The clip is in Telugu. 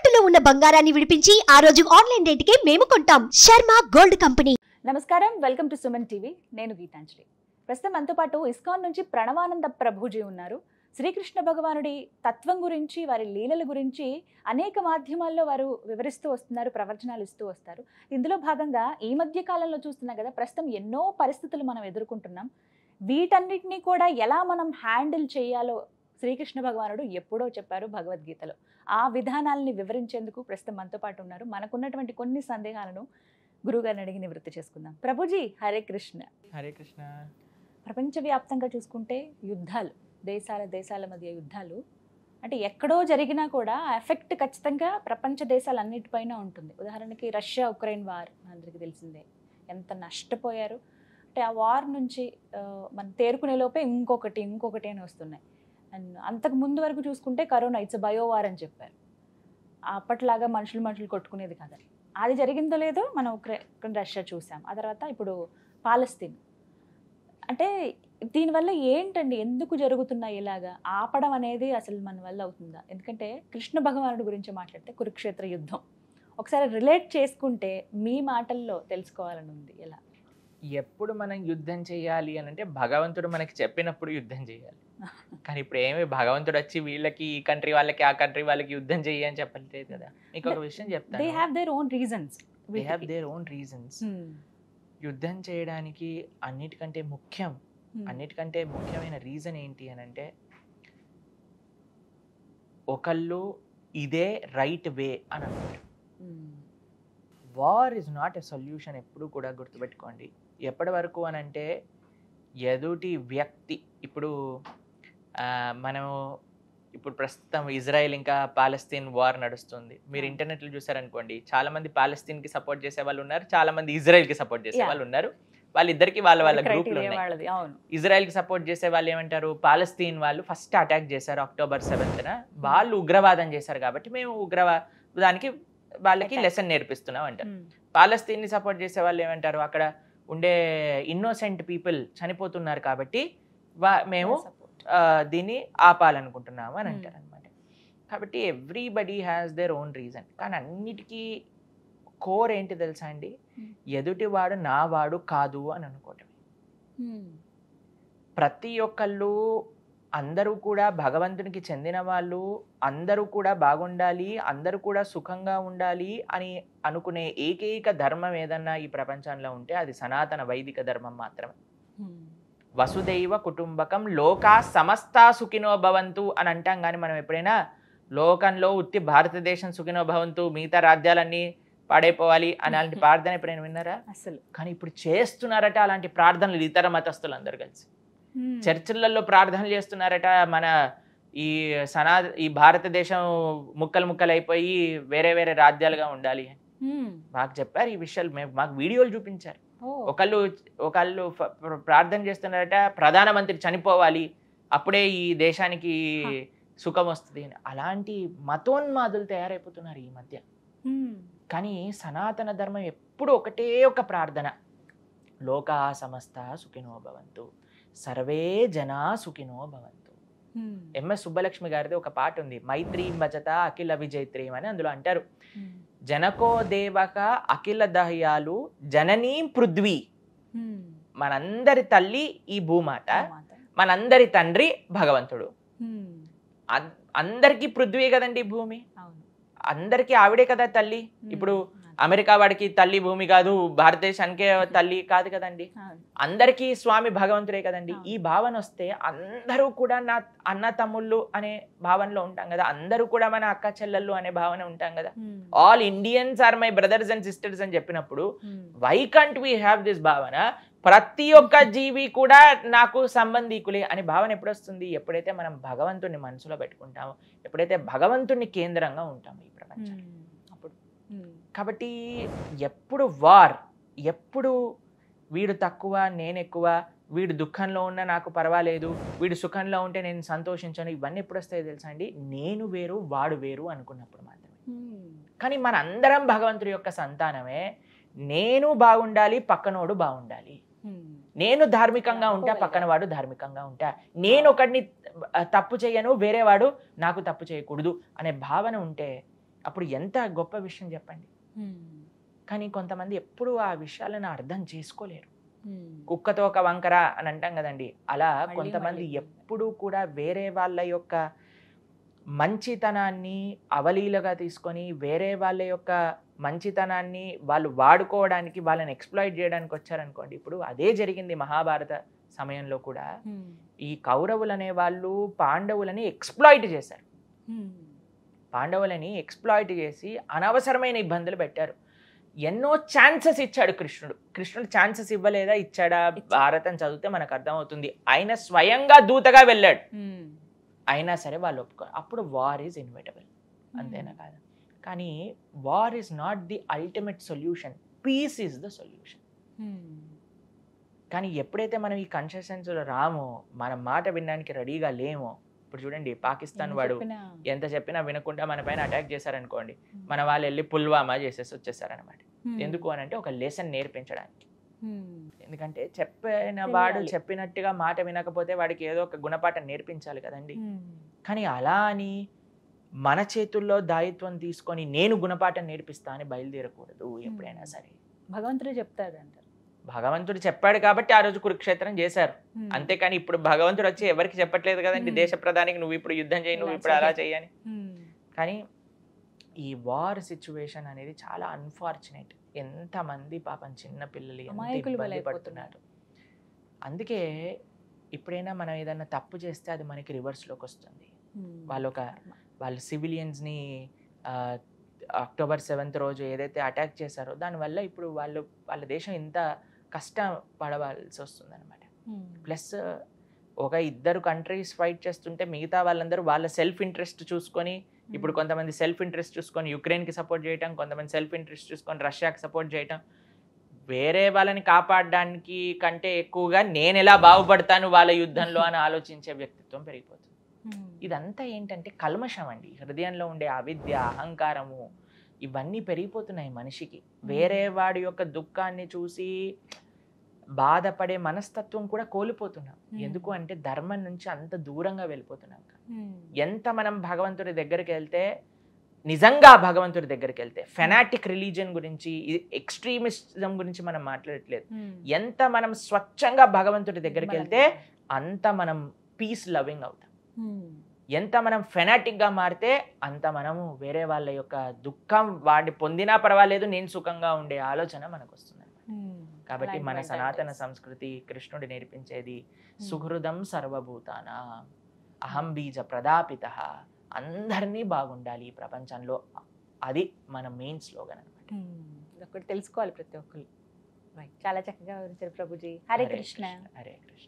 తాకట్టులో ఉన్న బంగారాన్ని విడిపించి ఆ రోజు ఆన్లైన్ రేటుకే మేము కొంటాం. Sharma gold company. నమస్కారం, వెల్కమ్ టు సుమన్ టీవీ. నేను గీతాంజలి. ప్రస్తుతం మనతో పాటు ఇస్కాన్ నుంచి ప్రణవానంద ప్రభుజీ ఉన్నారు. శ్రీకృష్ణ భగవానుడి తత్వం గురించి, వారి లీలల గురించి అనేక మాధ్యమాల్లో వారు వివరిస్తూ వస్తున్నారు, ప్రవచనాలు ఇస్తూ వస్తారు. ఇందులో భాగంగా ఈ మధ్య కాలంలో చూస్తున్నాం కదా, ప్రస్తుతం ఎన్నో పరిస్థితులు మనం ఎదుర్కొంటున్నాం. వీటన్నిటినీ కూడా ఎలా మనం హ్యాండిల్ చేయాలో శ్రీకృష్ణ భగవానుడు ఎప్పుడో చెప్పారు భగవద్గీతలో. ఆ విధానాలని వివరించేందుకు ప్రస్తుతం మనతో పాటు ఉన్నారు. మనకున్నటువంటి కొన్ని సందేహాలను గురువుగారిని అడిగి నివృత్తి చేసుకుందాం. ప్రభుజీ, హరే కృష్ణ. హరే కృష్ణ. ప్రపంచవ్యాప్తంగా చూసుకుంటే యుద్ధాలు, దేశాల మధ్య యుద్ధాలు అంటే ఎక్కడో జరిగినా కూడా ఆ ఎఫెక్ట్ ఖచ్చితంగా ప్రపంచ దేశాలన్నిటిపైన ఉంటుంది. ఉదాహరణకి రష్యా ఉక్రెయిన్ వార్ అందరికీ తెలిసిందే, ఎంత నష్టపోయారు. అంటే ఆ వార్ నుంచి మనం తేరుకునే లోపే ఇంకొకటి అని వస్తున్నాయి. అండ్ అంతకు ముందు వరకు చూసుకుంటే కరోనా ఇట్స్ బయో వార్ అని చెప్పారు. అప్పట్లాగా మనుషులు కొట్టుకునేది కాదు. అది జరిగిందో లేదో మనం ఉక్రెయిన్ రష్యా చూసాం. ఆ తర్వాత ఇప్పుడు పాలస్తీన్. అంటే దీనివల్ల ఏంటండి, ఎందుకు జరుగుతున్నాయి ఇలాగా? ఆపడం అనేది అసలు మన వల్ల అవుతుందా? ఎందుకంటే కృష్ణ భగవానుడి గురించి మాట్లాడితే కురుక్షేత్ర యుద్ధం ఒకసారి రిలేట్ చేసుకుంటే మీ మాటల్లో తెలుసుకోవాలని ఉంది. ఎలా? ఎప్పుడు మనం యుద్ధం చేయాలి అని అంటే భగవంతుడు మనకి చెప్పినప్పుడు యుద్ధం చేయాలి. కానీ ఇప్పుడు ఏమి భగవంతుడు వచ్చి వీళ్ళకి ఈ కంట్రీ వాళ్ళకి ఆ కంట్రీ వాళ్ళకి యుద్ధం చేయి అని చెప్పలేదు కదా. మీకు ఒక విషయం చెప్తాను. They have their own reasons. యుద్ధం చేయడానికి అన్నిటికంటే ముఖ్యమైన రీజన్ ఏంటి అని అంటే, ఒకళ్ళు ఇదే రైట్ వే అని అంటారు. War is not a solution. ఎప్పుడు కూడా గుర్తుపెట్టుకోండి. ఎప్పటి వరకు అని అంటే, ఎదుటి వ్యక్తి ఇప్పుడు ఇప్పుడు ప్రస్తుతం ఇజ్రాయెల్ ఇంకా పాలస్తీన్ వార్ నడుస్తుంది. మీరు ఇంటర్నెట్లో చూసారనుకోండి, చాలా మంది పాలస్తీన్కి సపోర్ట్ చేసే వాళ్ళు ఉన్నారు, చాలా మంది ఇజ్రాయెల్కి సపోర్ట్ చేసే వాళ్ళు ఉన్నారు. వాళ్ళిద్దరికి వాళ్ళ గ్రూపులు ఉన్నాయి. ఇజ్రాయెల్కి సపోర్ట్ చేసే వాళ్ళు ఏమంటారు, పాలస్తీన్ వాళ్ళు ఫస్ట్ అటాక్ చేశారు October 7th. వాళ్ళు ఉగ్రవాదం చేశారు కాబట్టి మేము ఉగ్రవాదానికి వాళ్ళకి లెసన్ నేర్పిస్తున్నాం అంటారు. పాలస్తీన్ని సపోర్ట్ చేసే వాళ్ళు ఏమంటారు, అక్కడ ఉండే ఇన్నోసెంట్ పీపుల్ చనిపోతున్నారు కాబట్టి మేము దీన్ని ఆపాలనుకుంటున్నాము అని అంటారు అనమాట. కాబట్టి everybody has their own reason. కానీ అన్నిటికీ కోర్ ఏంటి తెలుసా అండి, ఎదుటివాడు నా వాడు కాదు అని అనుకోవటం. ప్రతి ఒక్కళ్ళు అందరూ కూడా భగవంతునికి చెందిన వాళ్ళు, అందరూ కూడా బాగుండాలి, అందరూ కూడా సుఖంగా ఉండాలి అని అనుకునే ఏకైక ధర్మం ఏదన్నా ఈ ప్రపంచంలో ఉంటే అది సనాతన వైదిక ధర్మం మాత్రమే. వసుదైవ కుటుంబకం లోకా సమస్తా సుఖినో భవంతు అని అంటాం. కానీ మనం ఎప్పుడైనా లోకంలో ఉత్తి భారతదేశం సుఖినో భవంతు, మిగతా రాజ్యాలన్నీ పాడైపోవాలి అని అలాంటి ప్రార్థన ఎప్పుడైనా విన్నారా? అసలు. కానీ ఇప్పుడు చేస్తున్నారట అలాంటి ప్రార్థనలు ఇతర మతస్థులు అందరు కలిసి. చర్చిలలో ప్రార్థనలు చేస్తున్నారట, మన ఈ భారతదేశం ముక్కలు అయిపోయి వేరే వేరే రాజ్యాలుగా ఉండాలి అని మాకు చెప్పారు. ఈ విషయాలు మాకు వీడియోలు చూపించారు. ఒకళ్ళు ప్రార్థన చేస్తున్నారట, ప్రధానమంత్రి చనిపోవాలి, అప్పుడే ఈ దేశానికి సుఖం వస్తుంది అని. అలాంటి మతోన్మాదులు తయారైపోతున్నారు ఈ మధ్య. కానీ సనాతన ధర్మం ఎప్పుడు ఒకటే ఒక ప్రార్థన, లోకా సమస్త సుఖినో భవంతు, సర్వే జనా సుఖినో భవంతు. ఎంఎస్ సుబ్బలక్ష్మి గారిది ఒక పాట ఉంది, మైత్రీం భజత అఖిల విజైత్రీం అని. అందులో అంటారు, జనకో దేవక అఖిల దహ్యాలు జననీం పృథ్వీ. మనందరి తల్లి ఈ భూమాత, మనందరి తండ్రి భగవంతుడు. అందరికీ పృథ్వీ కదండి భూమి, అందరికీ ఆవిడే కదా తల్లి. ఇప్పుడు అమెరికా వాడికి తల్లి భూమి కాదు, భారతదేశానికే తల్లి కాదు కదండి, అందరికీ స్వామి భగవంతుడే కదండి. ఈ భావన వస్తే అందరూ కూడా నా అన్న తమ్ముళ్ళు అనే భావనలో ఉంటాం కదా, అందరూ కూడా మన అక్క చెల్లెళ్ళు అనే భావన ఉంటాం కదా. All Indians are my brothers and sisters అని చెప్పినప్పుడు why can't we have this భావన, ప్రతి ఒక్క జీవి కూడా నాకు సంబంధికులే అనే భావన ఎప్పుడు వస్తుంది? ఎప్పుడైతే మనం భగవంతుడిని మనసులో పెట్టుకుంటామో, ఎప్పుడైతే భగవంతుడిని కేంద్రంగా ఉంటామో ఈ ప్రపంచం. అప్పుడు కాబట్టి ఎప్పుడు వార్, ఎప్పుడు వీడు తక్కువ నేను ఎక్కువ, వీడు దుఃఖంలో ఉన్నా నాకు పర్వాలేదు, వీడు సుఖంలో ఉంటే నేను సంతోషించాను, ఇవన్నీ ఎప్పుడు వస్తాయి తెలుసా అండి, నేను వేరు వాడు వేరు అనుకున్నప్పుడు మాత్రమే. కానీ మన అందరం భగవంతుడి యొక్క సంతానమే. నేను బాగుండాలి, పక్కనోడు బాగుండాలి. నేను ధార్మికంగా ఉంటా, పక్కన వాడు ధార్మికంగా ఉంటా. నేను ఒకడిని తప్పు చేయను, వేరే వాడు నాకు తప్పు చేయకూడదు అనే భావన ఉంటే అప్పుడు ఎంత గొప్ప విషయం చెప్పండి. కానీ కొంతమంది ఎప్పుడూ ఆ విషయాలను అర్థం చేసుకోలేరు. కుక్కతో ఒక వంకర అని అంటాం కదండి, అలా కొంతమంది ఎప్పుడూ కూడా వేరే వాళ్ళ యొక్క మంచితనాన్ని అవలీలగా తీసుకొని వేరే వాళ్ళ యొక్క మంచితనాన్ని వాళ్ళు వాడుకోవడానికి, వాళ్ళని ఎక్స్ప్లాయిట్ చేయడానికి వచ్చారనుకోండి. ఇప్పుడు అదే జరిగింది మహాభారత సమయంలో కూడా. ఈ కౌరవులు అనే వాళ్ళు పాండవులని ఎక్స్ప్లాయిట్ చేశారు. పాండవులని ఎక్స్ప్లాయిట్ చేసి అనవసరమైన ఇబ్బందులు పెట్టారు. ఎన్నో ఛాన్సెస్ ఇచ్చాడు కృష్ణుడు ఛాన్సెస్ ఇవ్వలేదా? ఇచ్చాడా? భారతం చదివితే మనకు అర్థమవుతుంది. ఆయన స్వయంగా దూతగా వెళ్ళాడు, అయినా సరే వాళ్ళు ఒప్పుకోరు. అప్పుడు వార్ ఈజ్ ఇన్విటబుల్, అంతేనా కాదా? కానీ war is not the ultimate solution, peace is the solution. కానీ ఎప్పుడైతే మనం ఈ కన్సెషన్స్లో రామో, మన మాట వినడానికి రెడీగా లేమో, ఇప్పుడు చూడండి పాకిస్తాన్ వాడు ఎంత చెప్పినా వినకుండా మన పైన అటాక్ చేశారనుకోండి, మన వాళ్ళు వెళ్ళి పుల్వామా చేసేసి వచ్చేసారనమాట. ఎందుకు అని అంటే ఒక లెసన్ నేర్పించడానికి. ఎందుకంటే చెప్పిన వాడు చెప్పినట్టుగా మాట వినకపోతే వాడికి ఏదో ఒక గుణపాఠం నేర్పించాలి కదండి. కానీ అలా అని మన చేతుల్లో దాయిత్వం తీసుకొని నేను గుణపాఠం నేర్పిస్తా అని బయలుదేరకూడదు ఎప్పుడైనా సరే. భగవంతుడే చెప్తాడు అంటారు. భగవంతుడు చెప్పాడు కాబట్టి ఆ రోజు కురుక్షేత్రం చేశారు, అంతేకాని ఇప్పుడు భగవంతుడు వచ్చి ఎవరికి చెప్పట్లేదు కదండి, దేశ ప్రధానికి నువ్వు ఇప్పుడు యుద్ధం చేయి, నువ్వు ఇప్పుడు అలా చేయని. కానీ ఈ వార్ సిచ్యువేషన్ అనేది చాలా అన్ఫార్చునేట్. ఎంతమంది పాపం చిన్న పిల్లలు ఎంత ఇబ్బంది పడుతున్నారు. అందుకే ఎప్పుడైనా మనం ఏదైనా తప్పు చేస్తే అది మనకి రివర్స్లోకి వస్తుంది. వాళ్ళు సివిలియన్స్ని October 7th రోజు ఏదైతే అటాక్ చేశారో దానివల్ల ఇప్పుడు వాళ్ళ దేశం ఇంత కష్టం పడవలసి వస్తుంది అనమాట. ప్లస్ ఒక ఇద్దరు కంట్రీస్ ఫైట్ చేస్తుంటే మిగతా వాళ్ళందరూ వాళ్ళ సెల్ఫ్ ఇంట్రెస్ట్ చూసుకొని, ఇప్పుడు కొంతమంది సెల్ఫ్ ఇంట్రెస్ట్ చూసుకొని యుక్రెయిన్కి సపోర్ట్ చేయటం, కొంతమంది సెల్ఫ్ ఇంట్రెస్ట్ చూసుకొని రష్యాకి సపోర్ట్ చేయటం, వేరే వాళ్ళని కాపాడడానికి కంటే ఎక్కువగా నేను ఎలా బాగుపడతాను వాళ్ళ యుద్ధంలో అని ఆలోచించే వ్యక్తిత్వం పెరిగిపోతుంది. ఇదంతా ఏంటంటే కల్మషం అండి. హృదయంలో ఉండే అవిద్య, అహంకారము ఇవన్నీ పెరిగిపోతున్నాయి మనిషికి. వేరే వాడి యొక్క దుఃఖాన్ని చూసి బాధపడే మనస్తత్వం కూడా కోల్పోతున్నాం. ఎందుకు అంటే ధర్మం నుంచి అంత దూరంగా వెళ్ళిపోతున్నాం. ఎంత మనం భగవంతుడి దగ్గరికి వెళ్తే, నిజంగా భగవంతుడి దగ్గరికి వెళ్తే, ఫెనాటిక్ రిలీజియన్ గురించి, ఎక్స్ట్రీమిజం గురించి మనం మాట్లాడట్లేదు. ఎంత మనం స్వచ్ఛంగా భగవంతుడి దగ్గరికి వెళ్తే అంత మనం పీస్ లవింగ్ అవుతాం. ఎంత మనం ఫెనాటిక్గా మారితే అంత మనము వేరే వాళ్ళ యొక్క దుఃఖం వాడిని పొందినా పర్వాలేదు, నేను సుఖంగా ఉండే ఆలోచన మనకు వస్తుంది. కాబట్టి మన సనాతన సంస్కృతి కృష్ణుడు నేర్పించేది సుహృదం సర్వభూతాన అహం బీజ ప్రదాపిత, అందరినీ బాగుండాలి ఈ ప్రపంచంలో. అది మన మెయిన్ స్లోగన్ అనమాట. ఒకటి తెలుసుకోవాలి ప్రతి ఒక్కరు. చాలా చక్కగా వివరించారు ప్రభుజీ. హరే కృష్ణ. హరే కృష్ణ.